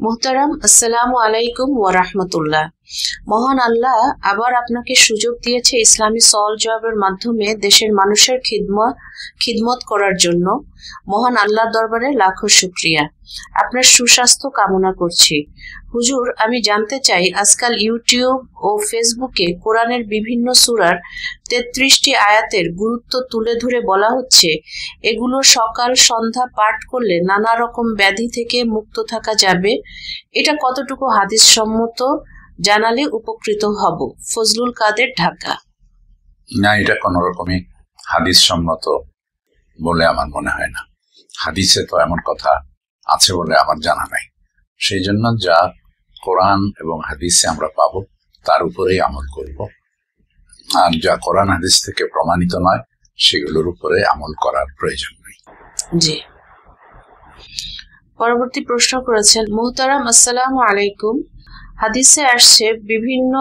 মোহতারাম, আসসালামু আলাইকুম ওয়া রাহমাতুল্লাহ। মহান আল্লাহ আবার আপনাকে সুযোগ দিয়েছে ইসলামী সওয়াল জবাবের মাধ্যমে দেশের মানুষের খিদমত করার জন্য। মহান আল্লাহর দরবারে লাখো শুকরিয়া। আপনার সুস্বাস্থ্য কামনা করছি। হুজুর, আমি জানতে চাই, আজকাল ইউটিউব ও ফেসবুকে কোরআনের বিভিন্ন সূরার 33টি আয়াতের গুরুত্ব তুলে ধরে বলা হচ্ছে এগুলো সকাল সন্ধ্যা পাঠ করলে নানা রকম ব্যাধি থেকে মুক্ত থাকা যাবে। এটা কতটুকু হাদিস সম্মত জানালে উপকৃত হব। ফজলুল কাদের, ঢাকা। না, এটা কোন রকমই হাদিস সম্মত বলে আমার মনে হয় না। হাদিসে তো এমন কথা আছে বলে আমার জানা নাই। সেই জন্য যা কোরআন এবং হাদিসে আমরা পাবো তার উপরেই আমল করব, আর যা কোরআন হাদিস থেকে প্রমাণিত নয় সেগুলোর উপরে আমল করার প্রয়োজন নেই। জি। পরবর্তী প্রশ্ন করেছেন, মুহতারাম আসসালামু আলাইকুম। হাদিসে আসছে বিভিন্ন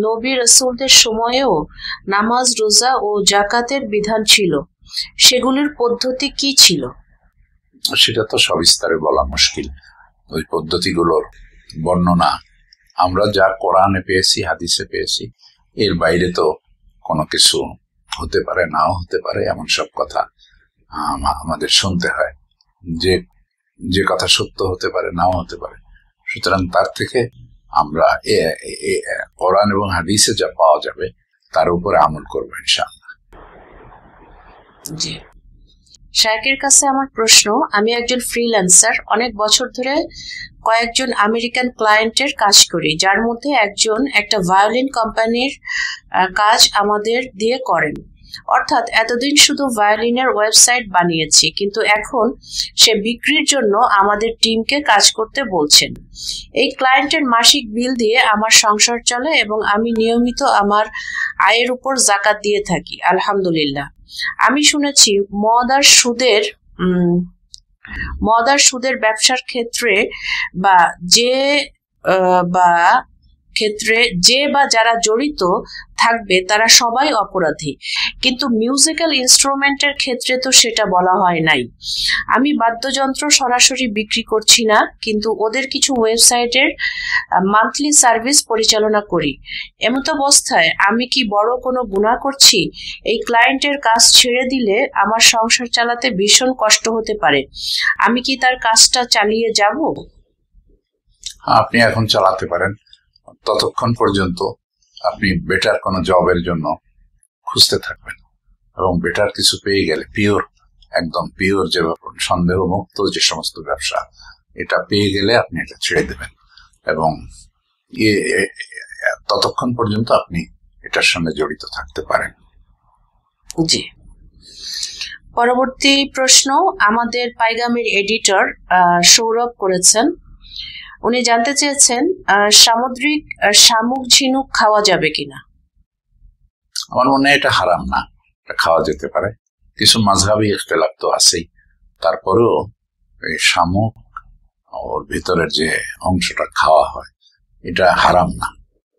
নবী রাসূলদের সময়েও নামাজ, রোজা ও যাকাতের বিধান ছিল, সেগুলির পদ্ধতি কি ছিল? সেটা তো সবিস্তারে বলা মুশকিল। ওই পদ্ধতিগুলোর বর্ণনা আমরা যা কোরআনে পেয়েছি, হাদিসে পেয়েছি, এর বাইরে তো কোনো কিছু হতে পারে, নাও হতে পারে। এমন সব কথা আমাদের শুনতে হয় যে কথা সত্য হতে পারে, নাও হতে পারে। সুতরাং তার থেকে আমরা কোরআন এবং হাদিসে যা পাওয়া যাবে তার উপরে আমল করবো ইনশাআল্লাহ। জি। শায়কের কাছে আমার প্রশ্ন, আমি একজন ফ্রিল্যান্সার। অনেক বছর ধরে কয়েকজন আমেরিকান ক্লায়েন্টের কাজ করি, যার মধ্যে একজন একটা ভায়োলিন কোম্পানির কাজ আমাদের দিয়ে করেন। অর্থাৎ এতদিন শুধু ভায়োলিনের ওয়েবসাইট বানিয়েছি, কিন্তু এখন সে বিক্রির জন্য আমাদের টিমকে কাজ করতে বলছেন। এই ক্লায়েন্টের মাসিক বিল দিয়ে আমার সংসার চলে এবং আমি নিয়মিত আমার আয়ের উপর যাকাত দিয়ে থাকি, আলহামদুলিল্লাহ। আমি শুনেছি মদ আর সুদের ব্যবসার ক্ষেত্রে বা যারা জড়িত থাকবে তারা সবাই অপরাধী, কিন্তু মিউজিক্যাল ইনস্ট্রুমেন্টের ক্ষেত্রে তো সেটা বলা হয় নাই। আমি বাদ্যযন্ত্র সরাসরি বিক্রি করছি না, কিন্তু ওদের কিছু ওয়েবসাইটের মান্থলি সার্ভিস পরিচালনা করি। এমত অবস্থায় আমি কি বড় কোনো গুনাহ করছি? এই ক্লায়েন্টের কাজ ছেড়ে দিলে আমার সংসার চালাতে ভীষণ কষ্ট হতে পারে। আমি কি তার কাজটা চালিয়ে যাব? আপনি এখন চালাতে পারেন, ততক্ষণ পর্যন্ত আপনি বেটার কোনো জবের জন্য খুঁজতে থাকবেন, এবং বেটার কিছু পেয়ে গেলে একদম পিওর যে সন্দেহ মুক্ত যে সমস্ত ব্যবসা, এটা পেয়ে গেলে আপনি এটা ছেড়ে দেবেন, এবং ততক্ষণ পর্যন্ত আপনি এটার সঙ্গে জড়িত থাকতে পারেন। জি। পরবর্তী প্রশ্ন আমাদের পাইগামের এডিটর সৌরভ করেছেন। উনি জানতে চেয়েছেন সামুদ্রিক শামুক ঝিনুক খাওয়া যাবে কিনা। আমার মনে হয় এটা হারাম না, এটা খাওয়া যেতে পারে। কিছু মাযহাবী ইখতিলাফ তো আছেই, তারপরেও এই শামুক ওর ভিতরের যে অংশটা খাওয়া হয় এটা হারাম না,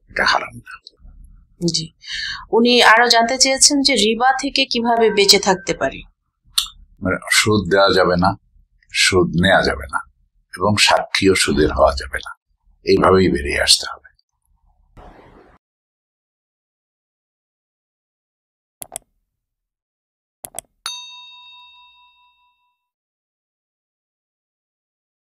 এটা হারাম না। জি। উনি আরো জানতে চেয়েছেন যে রিবা থেকে কিভাবে বেঁচে থাকতে পারি। সুদ দেওয়া যাবে না, সুদ নেওয়া যাবে না, এবং সাক্ষীও সুদের হওয়া যাবে না। এইভাবেই বেরিয়ে আসতে হবে।